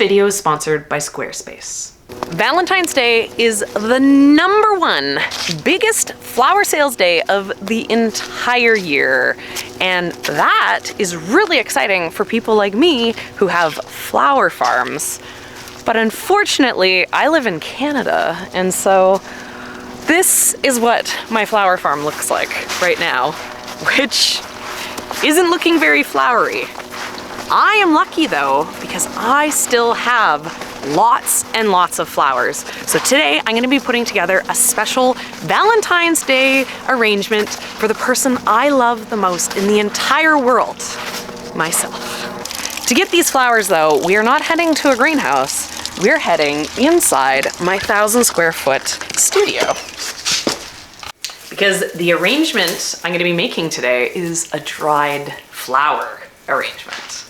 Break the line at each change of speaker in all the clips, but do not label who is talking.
video is sponsored by Squarespace. Valentine's Day is the #1 biggest flower sales day of the entire year. And that is really exciting for people like me who have flower farms. But unfortunately, I live in Canada, and so this is what my flower farm looks like right now, which isn't looking very flowery. I am lucky though, because I still have lots and lots of flowers. So today I'm gonna be putting together a special Valentine's Day arrangement for the person I love the most in the entire world, myself. To get these flowers though, we are not heading to a greenhouse. We're heading inside my 1,000 square foot studio. Because the arrangement I'm gonna be making today is a dried flower arrangement.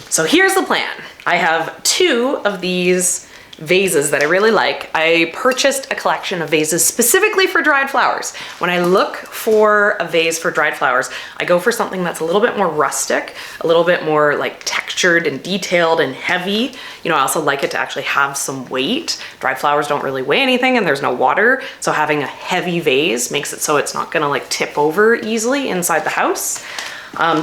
So here's the plan. I have 2 of these vases that I really like. I purchased a collection of vases specifically for dried flowers. When I look for a vase for dried flowers, I go for something that's a little bit more rustic, a little bit more like textured and detailed and heavy. You know, I also like it to actually have some weight. Dried flowers don't really weigh anything and there's no water. So having a heavy vase makes it so it's not gonna like tip over easily inside the house.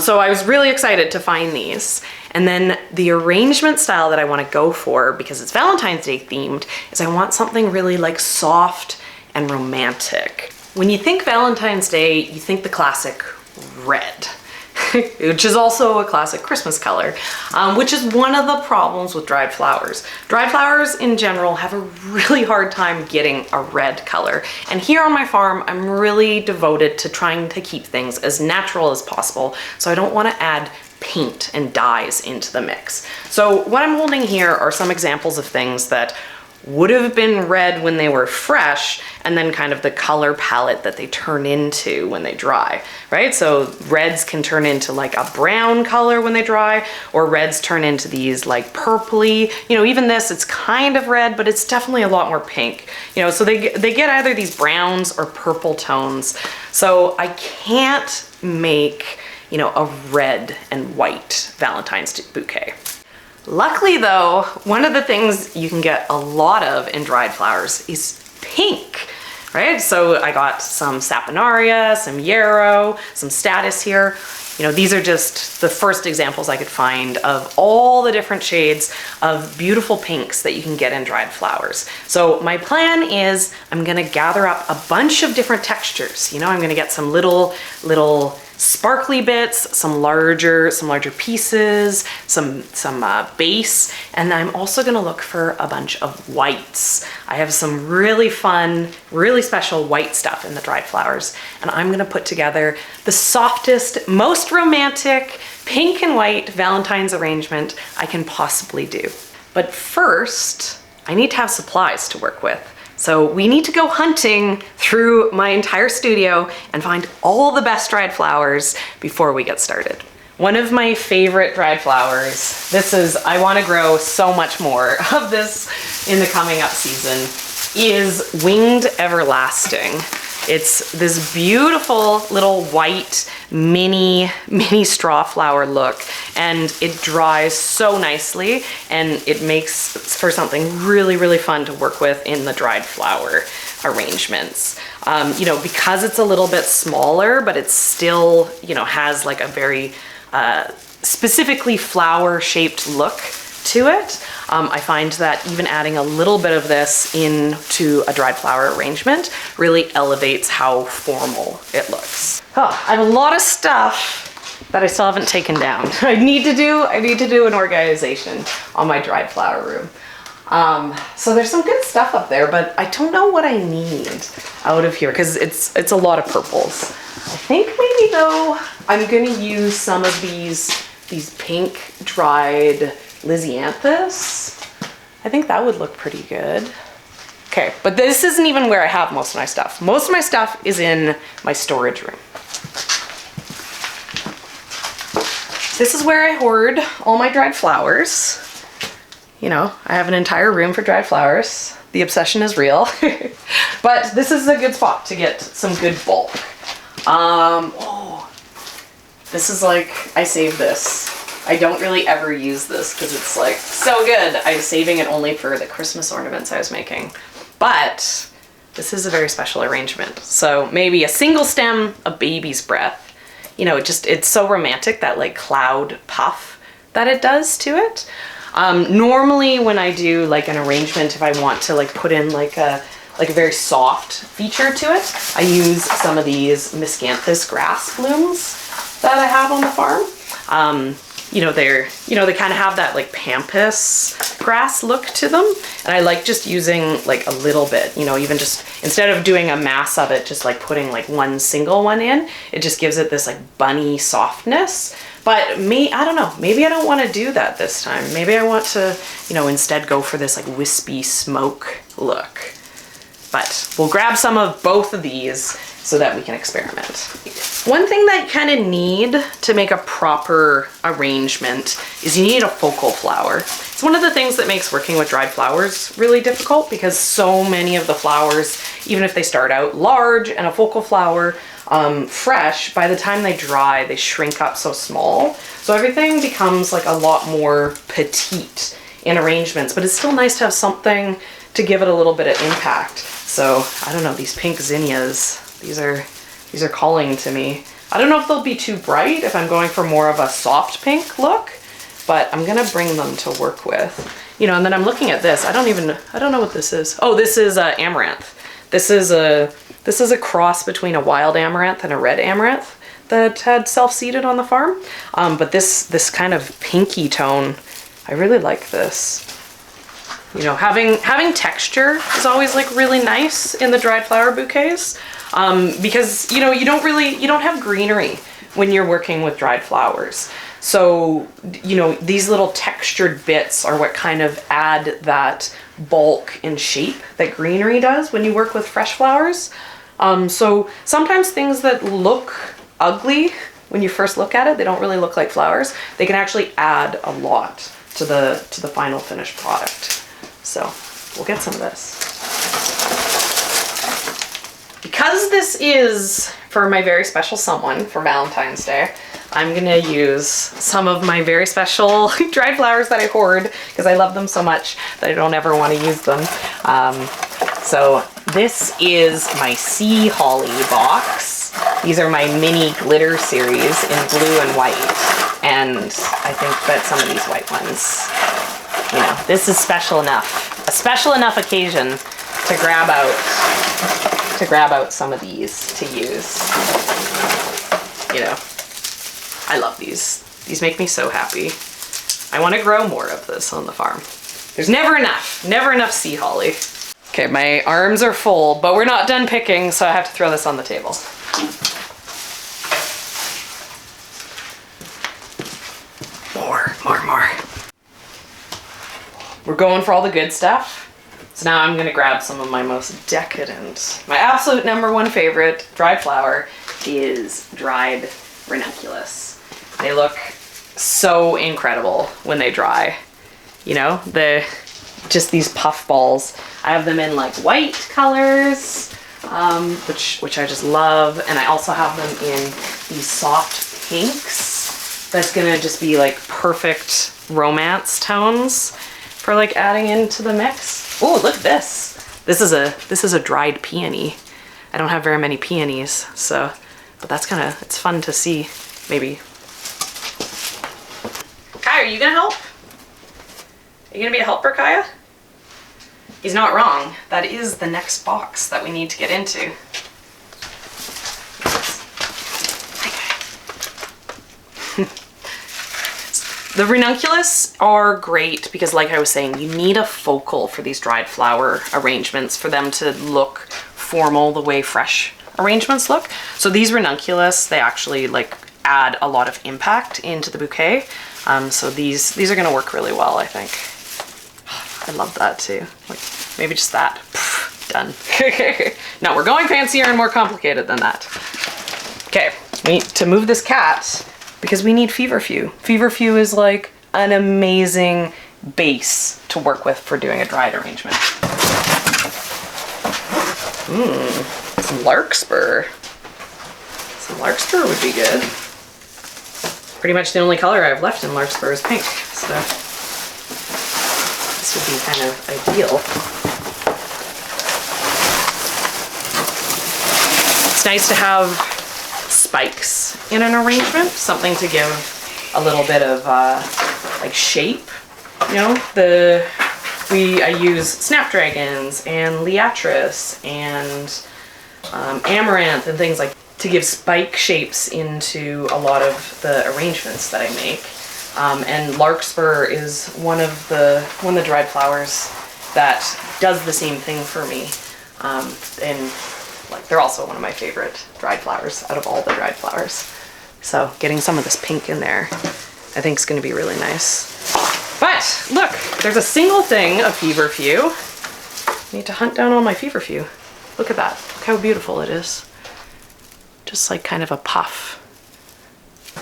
So I was really excited to find these. And then the arrangement style that I want to go for, because it's Valentine's Day themed, is I want something really like soft and romantic. When you think Valentine's Day, you think the classic red, which is also a classic Christmas color, which is one of the problems with dried flowers. Dried flowers in general have a really hard time getting a red color. And here on my farm, I'm really devoted to trying to keep things as natural as possible. So I don't want to add paint and dyes into the mix. So what I'm holding here are some examples of things that would have been red when they were fresh, and then kind of the color palette that they turn into when they dry, right? So reds can turn into like a brown color when they dry, or reds turn into these like purpley, you know, even this, it's kind of red, but it's definitely a lot more pink, you know, so they get either these browns or purple tones. So I can't make, you know, a red and white Valentine's bouquet. Luckily though, one of the things you can get a lot of in dried flowers is pink, right? So I got some saponaria, some yarrow, some statice here. You know, these are just the first examples I could find of all the different shades of beautiful pinks that you can get in dried flowers. So my plan is I'm gonna gather up a bunch of different textures. You know, I'm gonna get some little sparkly bits, some larger pieces, some base, and I'm also gonna look for a bunch of whites. I have some really fun, really special white stuff in the dried flowers, and I'm gonna put together the softest, most romantic pink and white Valentine's arrangement I can possibly do. But first, I need to have supplies to work with. So we need to go hunting through my entire studio and find all the best dried flowers before we get started. One of my favorite dried flowers, I want to grow so much more of this in the coming up season, is Winged Everlasting. It's this beautiful little white mini straw flower look, and it dries so nicely, and it makes for something really, really fun to work with in the dried flower arrangements. You know, because it's a little bit smaller, but it still, you know, has like a very specifically flower shaped look to it. I find that even adding a little bit of this into a dried flower arrangement really elevates how formal it looks. Oh, I have a lot of stuff that I still haven't taken down. I need to do an organization on my dried flower room. So there's some good stuff up there, but I don't know what I need out of here because it's a lot of purples. I think maybe though I'm gonna use some of these pink dried Lysianthus. I think that would look pretty good. Okay, but this isn't even where I have most of my stuff. Most of my stuff is in my storage room. This is where I hoard all my dried flowers. You know, I have an entire room for dried flowers. The obsession is real. But this is a good spot to get some good bulk. Oh, this is like, I saved this I don't really ever use this because it's like so good. I was saving it only for the Christmas ornaments I was making. But this is a very special arrangement. So maybe a single stem, a baby's breath. You know, it's so romantic, that like cloud puff that it does to it. Normally when I do like an arrangement, if I want to like put in like a very soft feature to it, I use some of these miscanthus grass blooms that I have on the farm. You know, they kind of have that like pampas grass look to them. And I like just using like a little bit, you know, even just instead of doing a mass of it, just like putting like one single one in, it just gives it this like bunny softness. But I don't know, maybe I don't want to do that this time. Maybe I want to, you know, instead go for this like wispy smoke look. But we'll grab some of both of these so that we can experiment. One thing that you kind of need to make a proper arrangement is you need a focal flower. It's one of the things that makes working with dried flowers really difficult, because so many of the flowers, even if they start out large and a focal flower fresh, by the time they dry, they shrink up so small. So everything becomes like a lot more petite in arrangements, but it's still nice to have something to give it a little bit of impact. So I don't know, these pink zinnias, these are calling to me. I don't know if they'll be too bright if I'm going for more of a soft pink look, but I'm gonna bring them to work with. You know, and then I'm looking at this. I don't know what this is. Oh, this is amaranth. This is a cross between a wild amaranth and a red amaranth that had self-seeded on the farm. But this kind of pinky tone, I really like this. You know, having texture is always like really nice in the dried flower bouquets, because, you know, you don't have greenery when you're working with dried flowers. So, you know, these little textured bits are what kind of add that bulk and shape that greenery does when you work with fresh flowers. So sometimes things that look ugly when you first look at it, they don't really look like flowers. They can actually add a lot to the final finished product. So we'll get some of this. Because this is for my very special someone for Valentine's Day, I'm gonna use some of my very special dried flowers that I hoard because I love them so much that I don't ever want to use them. So this is my Sea Holly box. These are my mini glitter series in blue and white. And I think that some of these white ones, you know, this is special enough, a special enough occasion to grab out some of these to use. You know, I love these. These make me so happy. I want to grow more of this on the farm. There's never enough sea holly. Okay, my arms are full, but we're not done picking, so I have to throw this on the table. More. We're going for all the good stuff. So now I'm gonna grab some of my most decadent, my absolute #1 favorite dried flower is dried ranunculus. They look so incredible when they dry. You know, just these puff balls. I have them in like white colors, which I just love. And I also have them in these soft pinks. That's gonna just be like perfect romance tones for like adding into the mix. Oh, look at this. This is a dried peony. I don't have very many peonies, but that's it's fun to see, maybe. Kaya, are you gonna help? Are you gonna be a helper, Kaya? He's not wrong. That is the next box that we need to get into. The ranunculus are great because, like I was saying, you need a focal for these dried flower arrangements for them to look formal the way fresh arrangements look. So these ranunculus, they actually like add a lot of impact into the bouquet. So these are gonna work really well, I think. I love that too. Like maybe just that. Done. No, we're going fancier and more complicated than that. Okay, we need to move this cat because we need feverfew. Feverfew is like an amazing base to work with for doing a dried arrangement. Some larkspur. Some larkspur would be good. pretty much the only color I have left in larkspur is pink, so this would be kind of ideal. It's nice to have spikes in an arrangement, something to give a little bit of like shape. You know, I use snapdragons and liatris and amaranth and things like to give spike shapes into a lot of the arrangements that I make. And larkspur is one of the dried flowers that does the same thing for me. And like they're also one of my favorite dried flowers out of all the dried flowers. So getting some of this pink in there, I think is going to be really nice. But look, there's a single thing of feverfew. I need to hunt down all my feverfew. Look at that. Look how beautiful it is. Just like kind of a puff.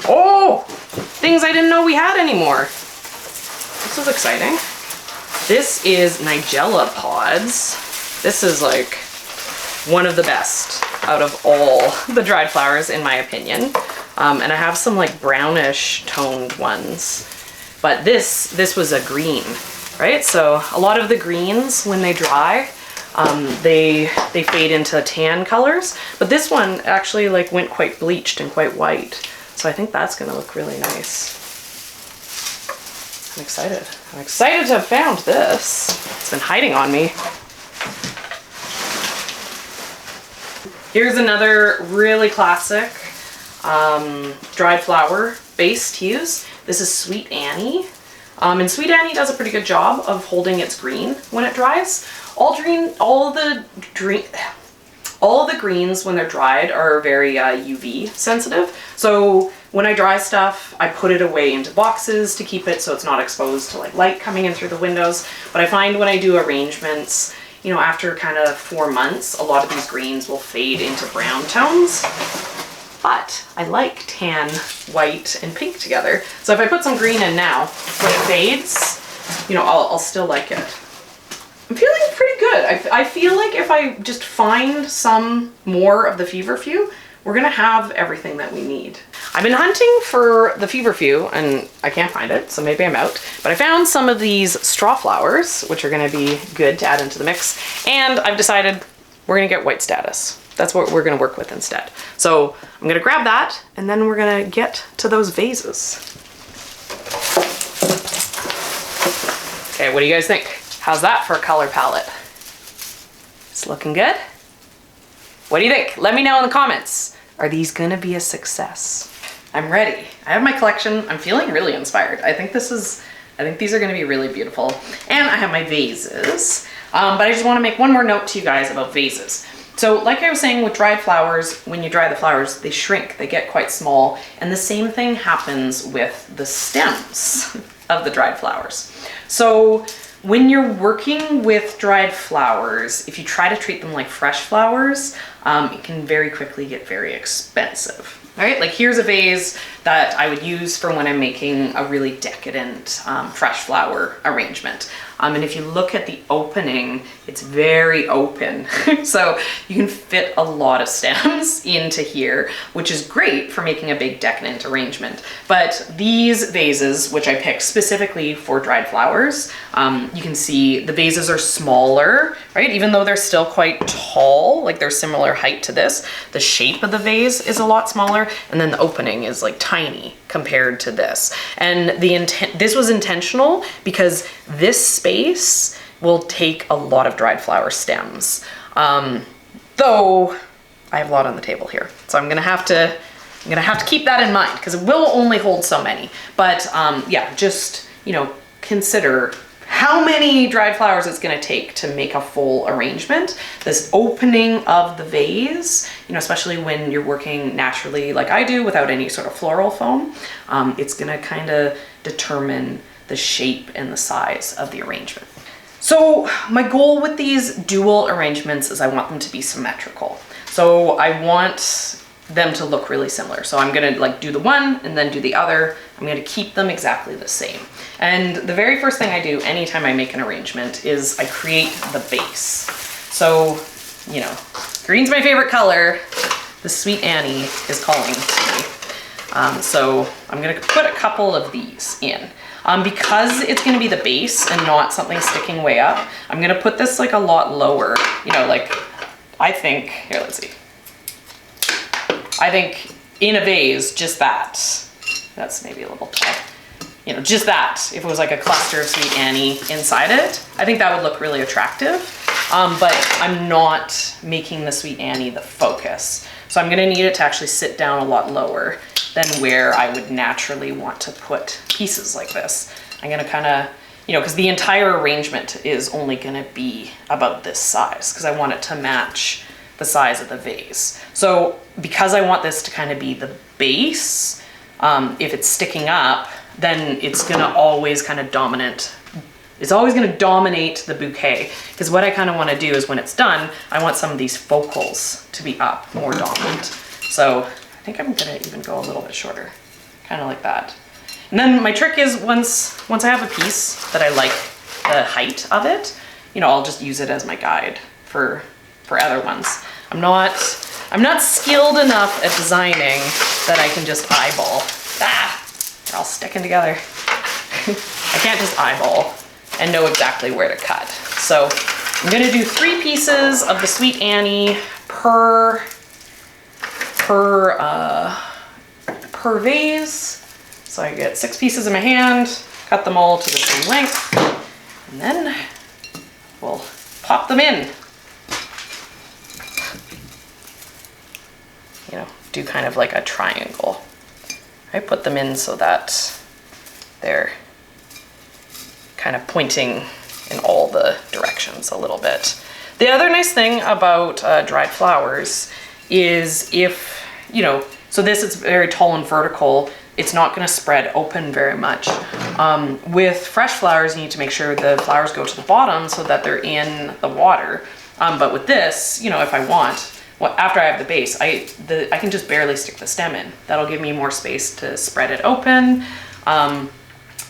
Oh, things I didn't know we had anymore. This is exciting. This is Nigella pods. This is like one of the best out of all the dried flowers in my opinion. And I have some like brownish toned ones. But this was a green, right? So a lot of the greens, when they dry, they fade into tan colors. But this one actually like went quite bleached and quite white. So I think that's gonna look really nice. I'm excited. I'm excited to have found this. It's been hiding on me. Here's another really classic dried flower base to use. This is Sweet Annie. And Sweet Annie does a pretty good job of holding its green when it dries. All the greens when they're dried are very UV sensitive. So when I dry stuff, I put it away into boxes to keep it so it's not exposed to like light coming in through the windows. But I find when I do arrangements, you know, after kind of 4 months, a lot of these greens will fade into brown tones. But I like tan, white, and pink together. So if I put some green in now, when it fades, you know, I'll still like it. I'm feeling pretty good. I feel like if I just find some more of the feverfew, we're gonna have everything that we need. I've been hunting for the feverfew and I can't find it, so maybe I'm out. But I found some of these straw flowers, which are gonna be good to add into the mix. And I've decided we're gonna get white statice. That's what we're gonna work with instead. So I'm gonna grab that and then we're gonna get to those vases. Okay, what do you guys think? How's that for a color palette? It's looking good? What do you think? Let me know in the comments. Are these gonna be a success? I'm ready. I have my collection. I'm feeling really inspired. I think these are gonna be really beautiful. And I have my vases. But I just wanna make one more note to you guys about vases. So like I was saying with dried flowers, when you dry the flowers, they shrink, they get quite small. And the same thing happens with the stems of the dried flowers. So when you're working with dried flowers, if you try to treat them like fresh flowers, it can very quickly get very expensive. All right, like here's a vase that I would use for when I'm making a really decadent fresh flower arrangement. And if you look at the opening, it's very open. So you can fit a lot of stems into here, which is great for making a big decadent arrangement. But these vases, which I picked specifically for dried flowers, you can see the vases are smaller, right? Even though they're still quite tall, like they're similar height to this, the shape of the vase is a lot smaller, and then the opening is like tiny compared to this. And this was intentional because this space will take a lot of dried flower stems. Though I have a lot on the table here, so I'm gonna have to keep that in mind because it will only hold so many. But yeah, just, you know, consider how many dried flowers it's gonna take to make a full arrangement. This opening of the vase, you know, especially when you're working naturally like I do without any sort of floral foam, it's gonna kind of determine the shape and the size of the arrangement. So my goal with these dual arrangements is I want them to be symmetrical. So I want them to look really similar. So I'm gonna like do the one and then do the other. I'm gonna keep them exactly the same. And the very first thing I do anytime I make an arrangement is I create the base. So, you know, green's my favorite color. The Sweet Annie is calling to me. So I'm gonna put a couple of these in. Because it's gonna be the base and not something sticking way up, I'm gonna put this like a lot lower, you know, like I think, here, let's see. I think in a vase, just that's maybe a little tall. You know, just that, if it was like a cluster of Sweet Annie inside it, I think that would look really attractive. But I'm not making the Sweet Annie the focus. So I'm gonna need it to actually sit down a lot lower than where I would naturally want to put pieces like this. I'm gonna kind of, you know, because the entire arrangement is only gonna be about this size because I want it to match the size of the vase. So because I want this to kind of be the base, if it's sticking up, then it's gonna always kind of dominate. It's always gonna dominate the bouquet, because what I kind of want to do is when it's done, I want some of these focals to be up, more dominant. So I think I'm gonna even go a little bit shorter, kind of like that. And then my trick is once I have a piece that I like the height of it, you know, I'll just use it as my guide for other ones. I'm not skilled enough at designing that I can just eyeball. They're all sticking together. I can't just eyeball and know exactly where to cut. So I'm gonna do 3 pieces of the Sweet Annie per vase. So I get 6 pieces in my hand, cut them all to the same length, and then we'll pop them in. You know, do kind of like a triangle. I put them in so that they're kind of pointing in all the directions a little bit. The other nice thing about dried flowers is if, you know, so this is very tall and vertical, it's not gonna spread open very much. With fresh flowers, you need to make sure the flowers go to the bottom so that they're in the water. But with this, you know, if I want, well, after I have the base, I can just barely stick the stem in. That'll give me more space to spread it open.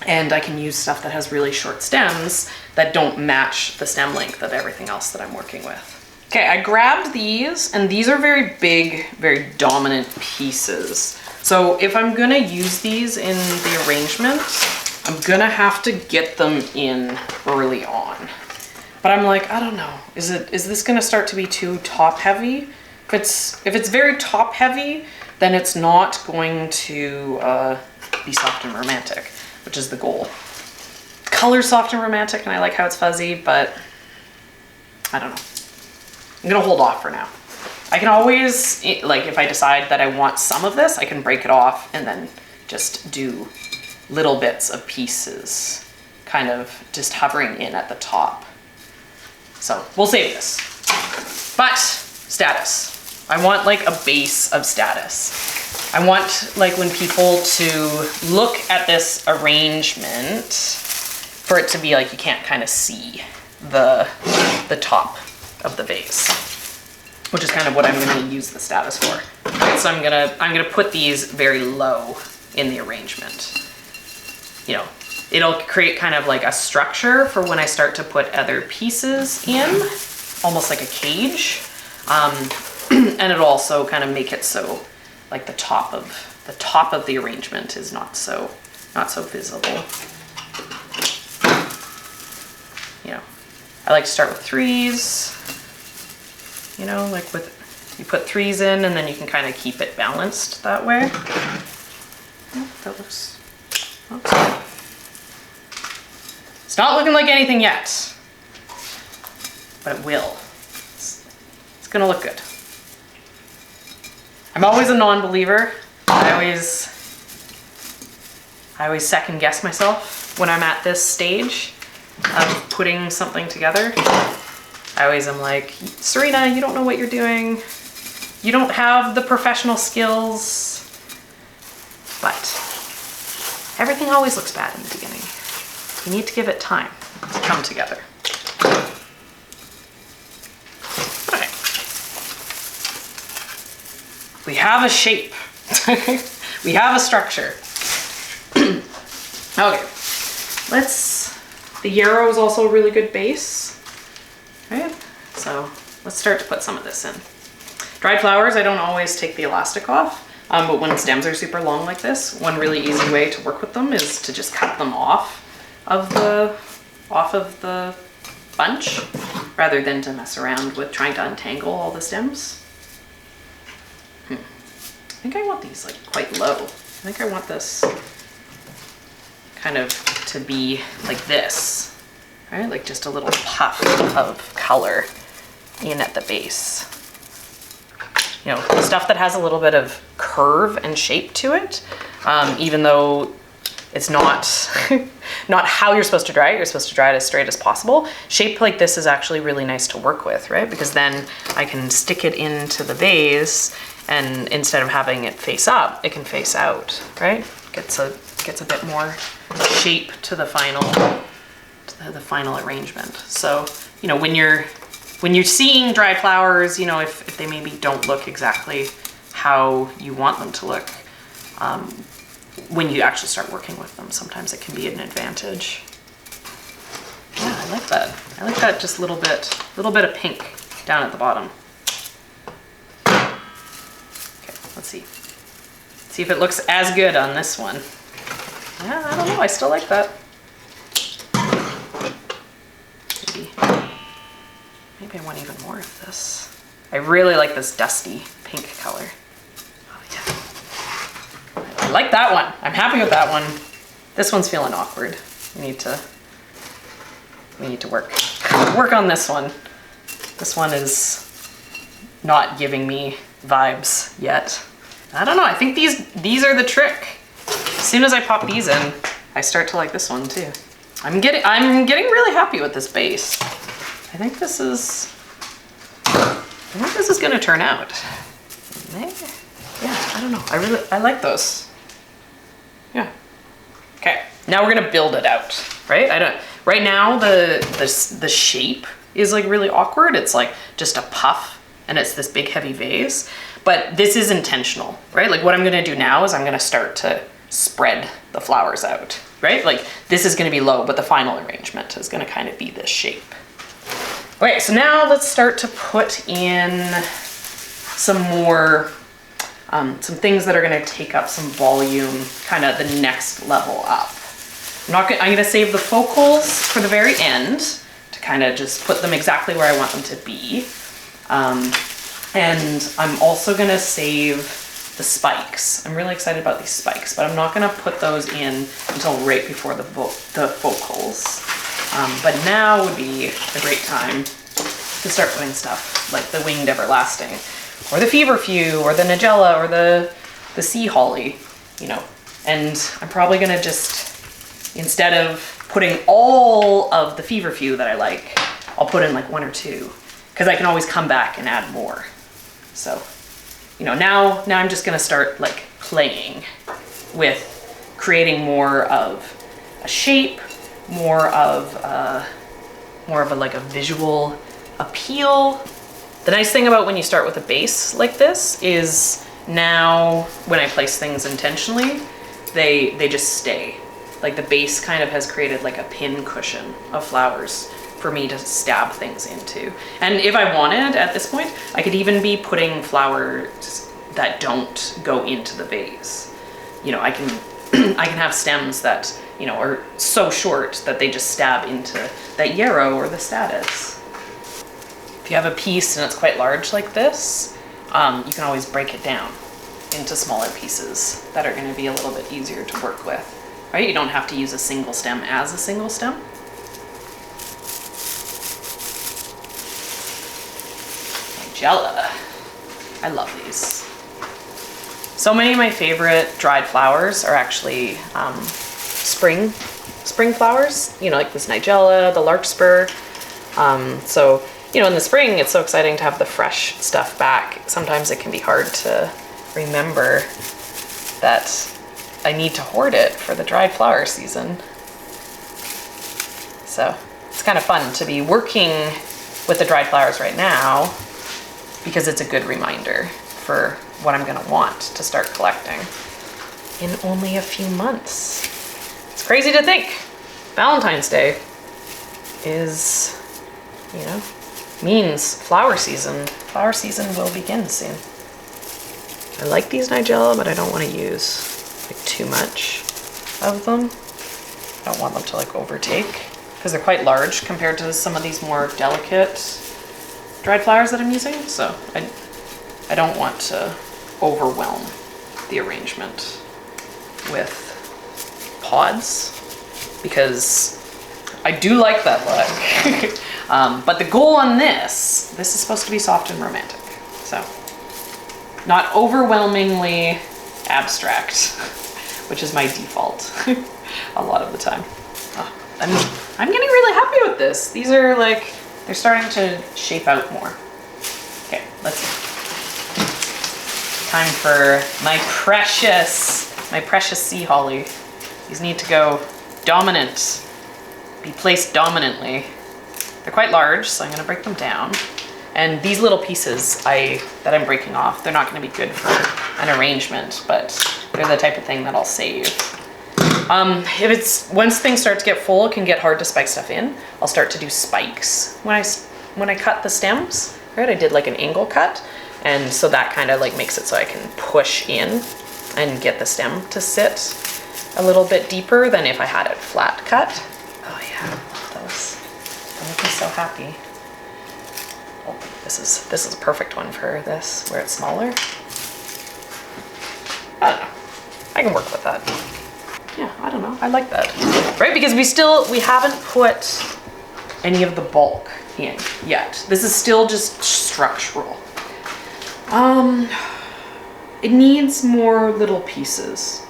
And I can use stuff that has really short stems that don't match the stem length of everything else that I'm working with. Okay, I grabbed these, and these are very big, very dominant pieces. So if I'm gonna use these in the arrangement, I'm gonna have to get them in early on. But I'm like, I don't know, is this gonna start to be too top heavy? If it's very top heavy, then it's not going to be soft and romantic, which is the goal. Color's soft and romantic, and I like how it's fuzzy, but I don't know. I'm gonna hold off for now. I can always, like if I decide that I want some of this, I can break it off and then just do little bits of pieces, kind of just hovering in at the top. So we'll save this. But status. I want like a base of status. I want like when people to look at this arrangement for it to be like you can't kind of see the top of the vase, which is kind of what I'm going to use the status for. Right, so I'm gonna put these very low in the arrangement. You know, it'll create kind of like a structure for when I start to put other pieces in, almost like a cage. And it'll also kind of make it so like the top of the arrangement is not so visible. You know, I like to start with 3s. You know, like you put 3s in and then you can kind of keep it balanced that way. Oh, that looks good. It's not looking like anything yet, but it will. It's gonna look good. I'm always a non-believer. I always second guess myself when I'm at this stage of putting something together. I always am like, Serina, you don't know what you're doing. You don't have the professional skills. But everything always looks bad in the beginning. You need to give it time to come together. Okay. We have a shape. We have a structure. Okay. The yarrow is also a really good base. Right? So let's start to put some of this in. Dried flowers, I don't always take the elastic off. But when stems are super long like this, one really easy way to work with them is to just cut them off of the bunch, rather than to mess around with trying to untangle all the stems. I think I want these like quite low. I think I want this kind of to be like this, right? Like just a little puff of color in at the base. You know, stuff that has a little bit of curve and shape to it, even though it's not not how you're supposed to dry it. You're supposed to dry it as straight as possible. Shape like this is actually really nice to work with, right? Because then I can stick it into the vase, and instead of having it face up, it can face out, right? Gets a bit more shape to the final arrangement. So, you know, when you're seeing dried flowers, you know, if they maybe don't look exactly how you want them to look, when you actually start working with them, sometimes it can be an advantage. Yeah, I like that. I like that just little bit of pink down at the bottom. Okay, let's see. See if it looks as good on this one. Yeah, I don't know, I still like that. Maybe I want even more of this. I really like this dusty pink color. Oh yeah. I like that one. I'm happy with that one. This one's feeling awkward. We need to work on this one. This one is not giving me vibes yet. I don't know, I think these are the trick. As soon as I pop these in, I start to like this one too. I'm getting really happy with this base. I think this is gonna turn out. Yeah, I don't know. I like those. Yeah. Okay, now we're gonna build it out, right? Right now the shape is like really awkward. It's like just a puff and it's this big heavy vase, but this is intentional, right? Like what I'm gonna do now is I'm gonna start to spread the flowers out, right? Like this is gonna be low, but the final arrangement is gonna kind of be this shape. Okay, so now let's start to put in some more, some things that are gonna take up some volume, kind of the next level up. I'm gonna save the focals for the very end to kind of just put them exactly where I want them to be. And I'm also gonna save the spikes. I'm really excited about these spikes, but I'm not gonna put those in until right before the focals. But now would be a great time to start putting stuff like the winged everlasting, or the feverfew, or the nigella, or the sea holly, you know. And I'm probably gonna just, instead of putting all of the feverfew that I like, I'll put in like one or two, because I can always come back and add more. So, you know, now I'm just gonna start like playing with creating more of a shape, more of a like a visual appeal. The nice thing about when you start with a base like this is now when I place things intentionally, they just stay. Like the base kind of has created like a pin cushion of flowers for me to stab things into. And if I wanted at this point, I could even be putting flowers that don't go into the vase. You know, I can have stems that, you know, are so short that they just stab into that yarrow or the status. If you have a piece and it's quite large like this, you can always break it down into smaller pieces that are gonna be a little bit easier to work with, right? You don't have to use a single stem as a single stem. Nigella. I love these. So many of my favorite dried flowers are actually spring flowers, you know, like this nigella, the larkspur. So, you know, in the spring, it's so exciting to have the fresh stuff back. Sometimes it can be hard to remember that I need to hoard it for the dried flower season. So it's kind of fun to be working with the dried flowers right now, because it's a good reminder for what I'm gonna want to start collecting in only a few months. It's crazy to think Valentine's Day is, you know, means flower season. Flower season will begin soon. I like these nigella, but I don't want to use like too much of them. I don't want them to like overtake because they're quite large compared to some of these more delicate dried flowers that I'm using. So I don't want to overwhelm the arrangement with pods because I do like that look. But the goal on this is supposed to be soft and romantic. So not overwhelmingly abstract, which is my default a lot of the time. Oh, I'm getting really happy with this. These are like, they're starting to shape out more. Okay, let's see. Time for my precious sea holly. These need to go dominant, be placed dominantly. They're quite large, so I'm gonna break them down. And these little pieces that I'm breaking off, they're not gonna be good for an arrangement, but they're the type of thing that I'll save. Once things start to get full, it can get hard to spike stuff in. I'll start to do spikes when I cut the stems, right? I did like an angle cut, and so that kind of like makes it so I can push in and get the stem to sit a little bit deeper than if I had it flat cut. Oh yeah, I love those. They make me so happy. Oh, this is a perfect one for this, where it's smaller. I don't know. I can work with that. Yeah, I don't know. I like that. Right? Because we haven't put any of the bulk in yet. This is still just structural. It needs more little pieces,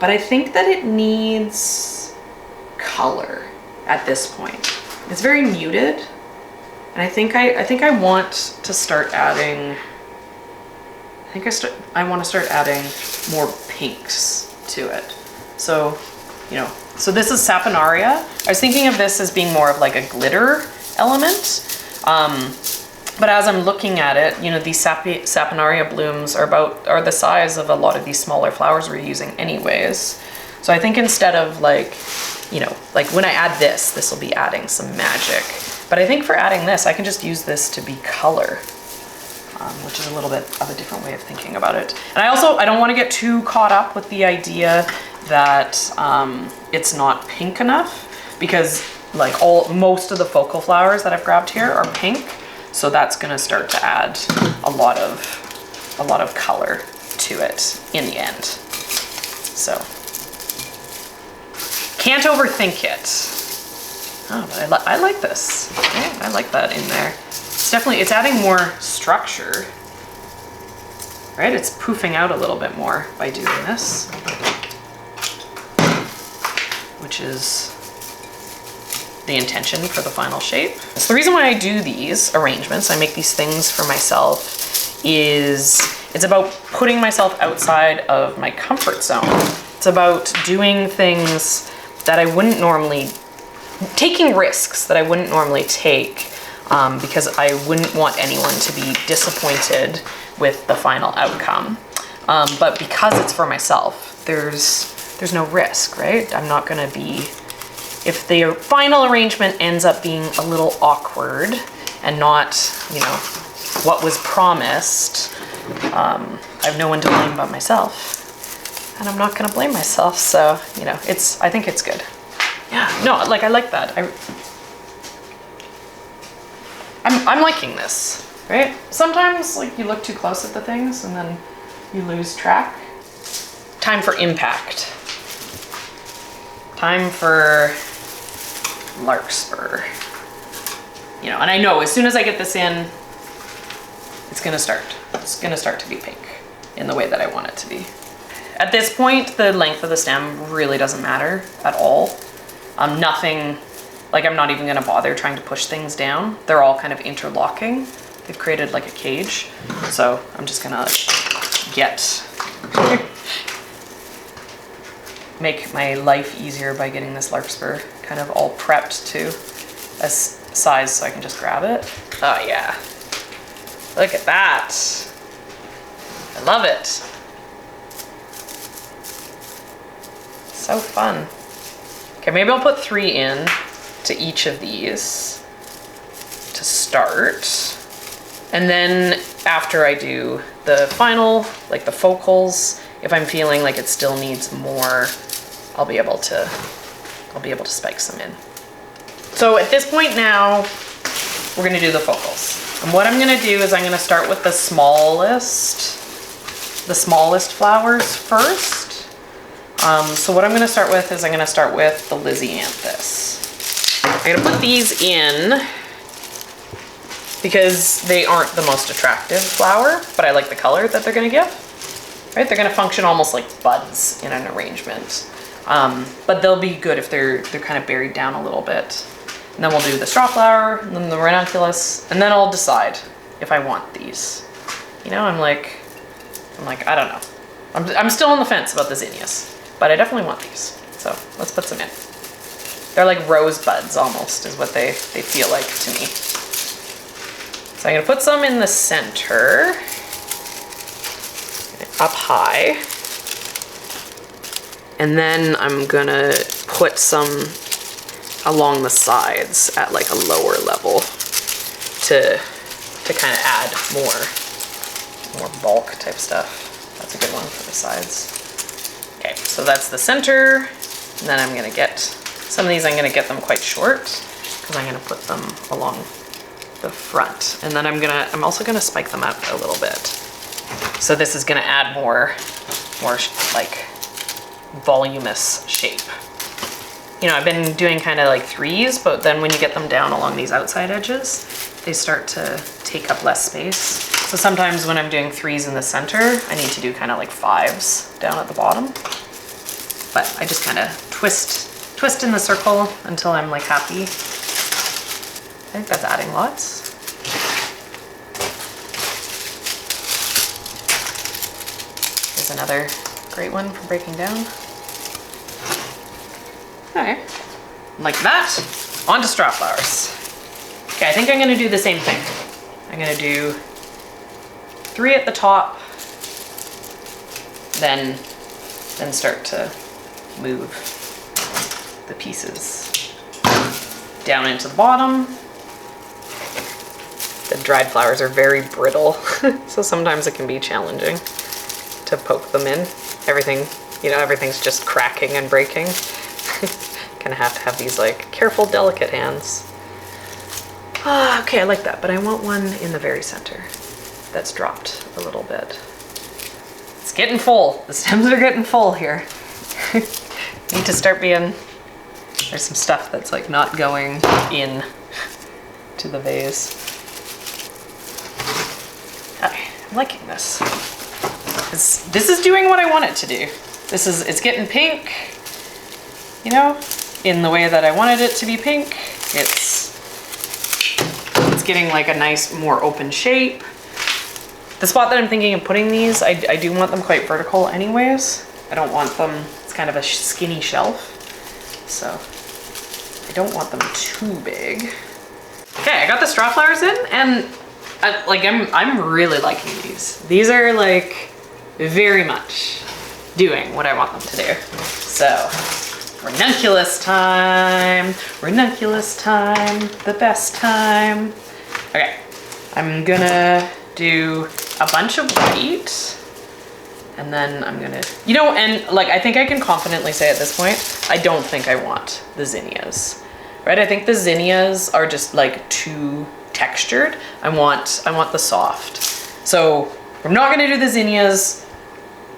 but I think that it needs color at this point. It's very muted, and I think I want to start adding. I want to start adding more pinks to it. So, so this is Saponaria. I was thinking of this as being more of like a glitter element. But as I'm looking at it, these Saponaria blooms are the size of a lot of these smaller flowers we're using anyways. So I think instead of like when I add this will be adding some magic. But I think for adding this, I can just use this to be color, which is a little bit of a different way of thinking about it. And I don't want to get too caught up with the idea that it's not pink enough, because like most of the focal flowers that I've grabbed here are pink. So that's gonna start to add a lot of color to it in the end. So can't overthink it. Oh, but I like this. Yeah, I like that in there. It's adding more structure, right? It's poofing out a little bit more by doing this, which is the intention for the final shape. So the reason why I do these arrangements, I make these things for myself, is it's about putting myself outside of my comfort zone. It's about doing things that I wouldn't normally, taking risks that I wouldn't normally take, because I wouldn't want anyone to be disappointed with the final outcome. But because it's for myself, there's no risk, right? I'm not gonna be, if the final arrangement ends up being a little awkward and not, what was promised, I have no one to blame but myself, and I'm not gonna blame myself. So, I think it's good. Yeah, no, like I like that. I'm liking this, right? Sometimes like you look too close at the things and then you lose track. Time for impact. Time for larkspur. And I know as soon as I get this in, it's gonna start to be pink in the way that I want it to be. At this point, the length of the stem really doesn't matter at all. Nothing, like I'm not even gonna bother trying to push things down. They're all kind of interlocking. They've created like a cage. So I'm just gonna make my life easier by getting this larkspur kind of all prepped to a size so I can just grab it. Oh yeah, look at that. I love it. So fun. Okay, maybe I'll put 3 in to each of these to start. And then after I do the final, like the focals, if I'm feeling like it still needs more, I'll be able to spike some in. So at this point now, we're gonna do the focals. And what I'm gonna do is I'm gonna start with the smallest flowers first. So what I'm gonna start with is I'm gonna start with the Lizzianthus. I'm gonna put these in because they aren't the most attractive flower, but I like the color that they're gonna give. Right, they're gonna function almost like buds in an arrangement. But they'll be good if they're kind of buried down a little bit. And then we'll do the straw flower, and then the ranunculus, and then I'll decide if I want these. You know, I'm like, I don't know. I'm still on the fence about the zinnias, but I definitely want these. So let's put some in. They're like rosebuds almost, is what they feel like to me. So I'm gonna put some in the center, up high. And then I'm gonna put some along the sides at like a lower level to kind of add more bulk type stuff. That's a good one for the sides. Okay, so that's the center. And then I'm gonna get, some of these I'm gonna get them quite short because I'm gonna put them along the front. And then I'm also gonna spike them out a little bit. So this is gonna add more like voluminous shape. You know, I've been doing kind of like threes, but then when you get them down along these outside edges, they start to take up less space. So sometimes when I'm doing threes in the center, I need to do kind of like fives down at the bottom. But I just kind of twist in the circle until I'm like happy. I think that's adding lots. Here's another great one for breaking down. Okay, like that, on to straw flowers. Okay, I think I'm gonna do the same thing. I'm gonna do 3 at the top, then start to move the pieces down into the bottom. The dried flowers are very brittle, so sometimes it can be challenging to poke them in. Everything's just cracking and breaking. Gonna have to have these like careful, delicate hands. Okay, I like that, but I want one in the very center that's dropped a little bit. It's getting full. The stems are getting full here. Need to start being, there's some stuff that's like not going in to the vase. Okay, I'm liking this. This is doing what I want it to do. It's getting pink, you know, in the way that I wanted it to be pink. It's getting like a nice, more open shape. The spot that I'm thinking of putting these, I do want them quite vertical anyways. I don't want them, it's kind of a skinny shelf. So I don't want them too big. Okay, I got the straw flowers in, and I'm really liking these. These are like very much doing what I want them to do. So ranunculus time, the best time. Okay, I'm gonna do a bunch of white, and then I'm gonna, you know, and like I think I can confidently say at this point, I don't think I want the zinnias, right? I think the zinnias are just like too textured. I want the soft. So I'm not gonna do the zinnias.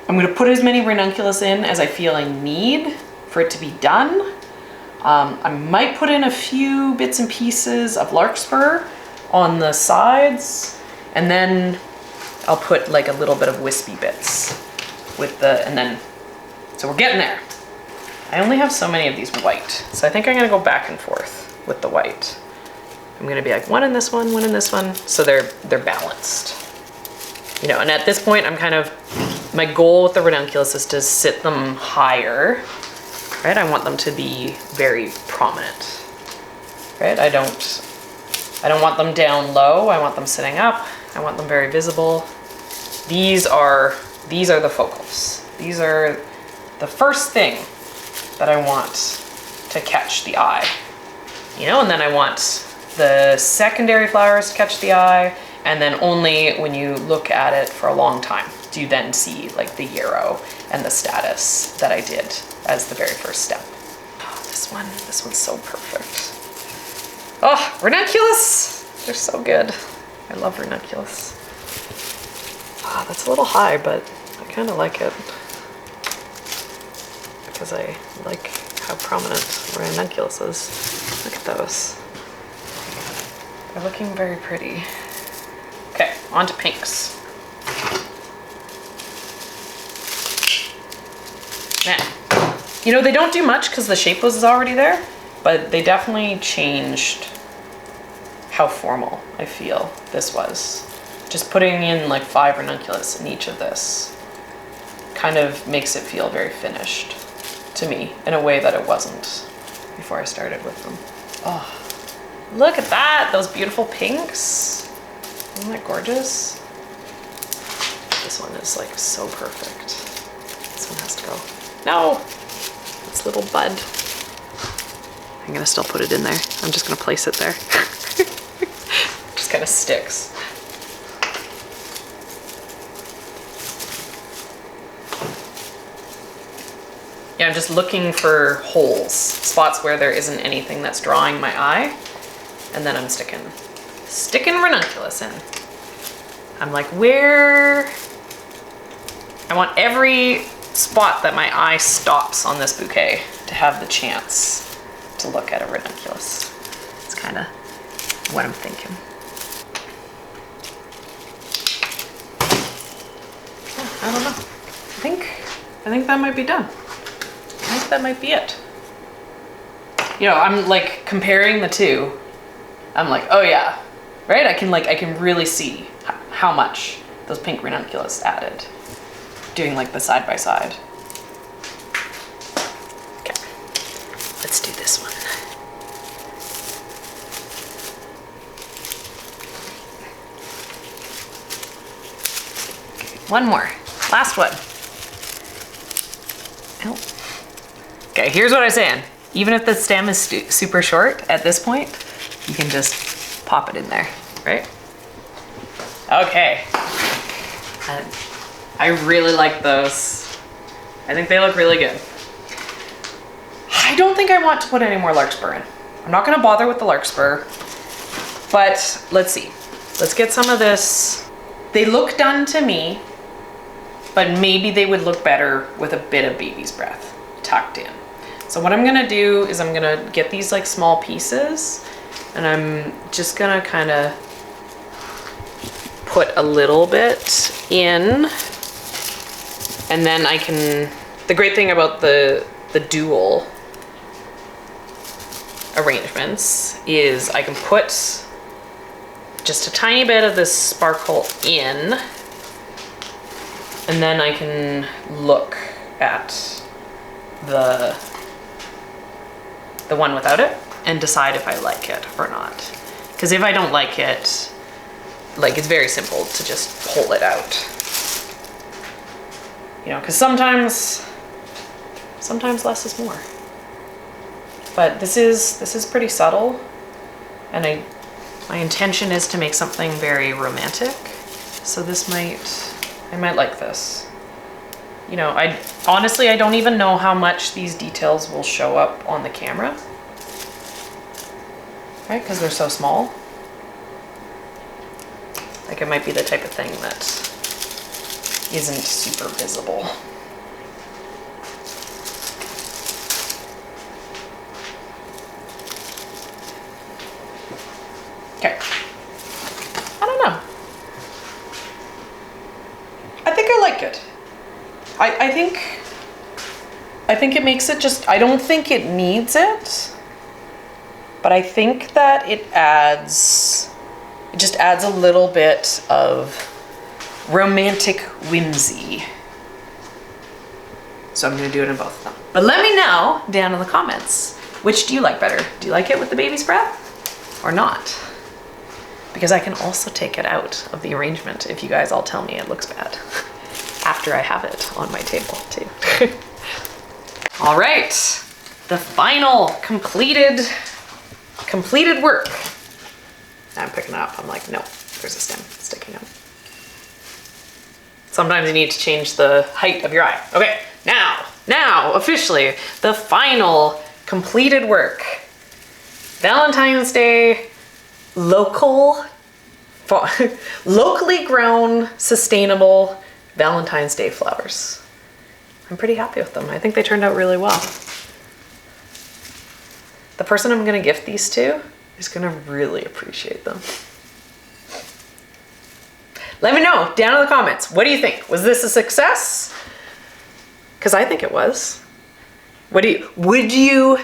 I'm gonna put as many ranunculus in as I feel I need for it to be done. I might put in a few bits and pieces of larkspur on the sides, and then I'll put like a little bit of wispy bits with so we're getting there. I only have so many of these white, so I think I'm gonna go back and forth with the white. I'm gonna be like one in this one, so they're balanced. You know, and at this point, my goal with the ranunculus is to sit them higher, right? I want them to be very prominent, right? I don't want them down low. I want them sitting up. I want them very visible. These are the focals. These are the first thing that I want to catch the eye, you know, and then I want the secondary flowers to catch the eye, And then only when you look at it for a long time do you then see like the yarrow and the status that I did as the very first step. Oh, this one's so perfect. Oh, ranunculus! They're so good. I love ranunculus. Ah, that's a little high, but I kind of like it because I like how prominent ranunculus is. Look at those. They're looking very pretty. Okay, on to pinks. Man, you know, they don't do much because the shape was already there, but they definitely changed how formal I feel this was. Just putting in like 5 ranunculus in each of this kind of makes it feel very finished to me in a way that it wasn't before I started with them. Oh, look at that, those beautiful pinks. Isn't that gorgeous? This one is like so perfect. This one has to go. No, it's little bud. I'm gonna still put it in there. I'm just gonna place it there. Just kind of sticks. Yeah, I'm just looking for holes, spots where there isn't anything that's drawing my eye, and then I'm sticking ranunculus in. I'm like, where? I want every spot that my eye stops on this bouquet to have the chance to look at a ranunculus. It's kind of what I'm thinking. Oh, I don't know. I think that might be done. I think that might be it. You know, I'm like comparing the two. I'm like, oh yeah, right? I can really see how much those pink ranunculus added. Doing like the side by side. Okay, let's do this one. One more, last one. Oh. Okay, here's what I'm saying. Even if the stem is super short at this point, you can just pop it in there, right? Okay. I really like those. I think they look really good. I don't think I want to put any more larkspur in. I'm not gonna bother with the larkspur, but let's see. Let's get some of this. They look done to me, but maybe they would look better with a bit of baby's breath tucked in. So what I'm gonna do is I'm gonna get these like small pieces, and I'm just gonna kind of put a little bit in, and then I can, the great thing about the dual arrangements is I can put just a tiny bit of this sparkle in, and then I can look at the one without it and decide if I like it or not. Because if I don't like it, like, it's very simple to just pull it out. You know, because sometimes less is more. But this is pretty subtle, and my intention is to make something very romantic. So I might like this. You know, honestly, I don't even know how much these details will show up on the camera, right? Because they're so small. Like, it might be the type of thing that isn't super visible. Okay. I don't know. I think I like it. I think it makes it just, I don't think it needs it, but I think that it just adds a little bit of romantic whimsy. So I'm gonna do it in both of them. But let me know down in the comments, which do you like better? Do you like it with the baby's breath or not? Because I can also take it out of the arrangement if you guys all tell me it looks bad after I have it on my table too. All right, the final completed work. I'm picking it up, I'm like, no, There's a stem sticking up. Sometimes you need to change the height of your eye. Okay, now, officially, the final completed work. Valentine's Day, locally grown, sustainable Valentine's Day flowers. I'm pretty happy with them. I think they turned out really well. The person I'm gonna gift these to is gonna really appreciate them. Let me know down in the comments. What do you think? Was this a success? Because I think it was. Would you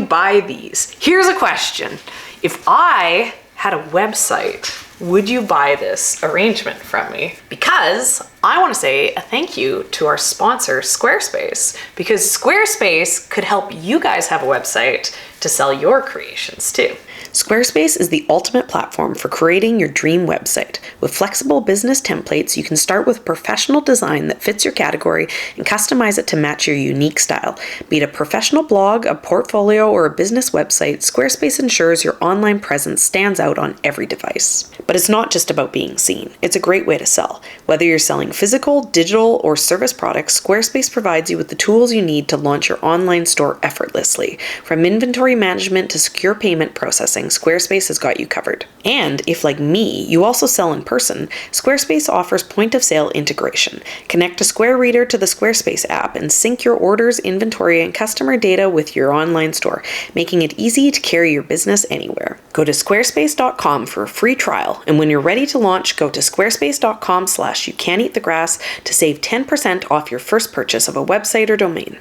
buy these? Here's a question. If I had a website, would you buy this arrangement from me? Because I want to say a thank you to our sponsor, Squarespace, because Squarespace could help you guys have a website to sell your creations too. Squarespace is the ultimate platform for creating your dream website. With flexible business templates, you can start with professional design that fits your category and customize it to match your unique style. Be it a professional blog, a portfolio, or a business website, Squarespace ensures your online presence stands out on every device. But it's not just about being seen. It's a great way to sell. Whether you're selling physical, digital, or service products, Squarespace provides you with the tools you need to launch your online store effortlessly. From inventory management to secure payment processing, Squarespace has got you covered. And if, like me, you also sell in person, Squarespace offers point-of-sale integration. Connect a Square Reader to the Squarespace app and sync your orders, inventory, and customer data with your online store, making it easy to carry your business anywhere. Go to squarespace.com for a free trial, and when you're ready to launch, go to squarespace.com/youcaneatthegrass to save 10% off your first purchase of a website or domain.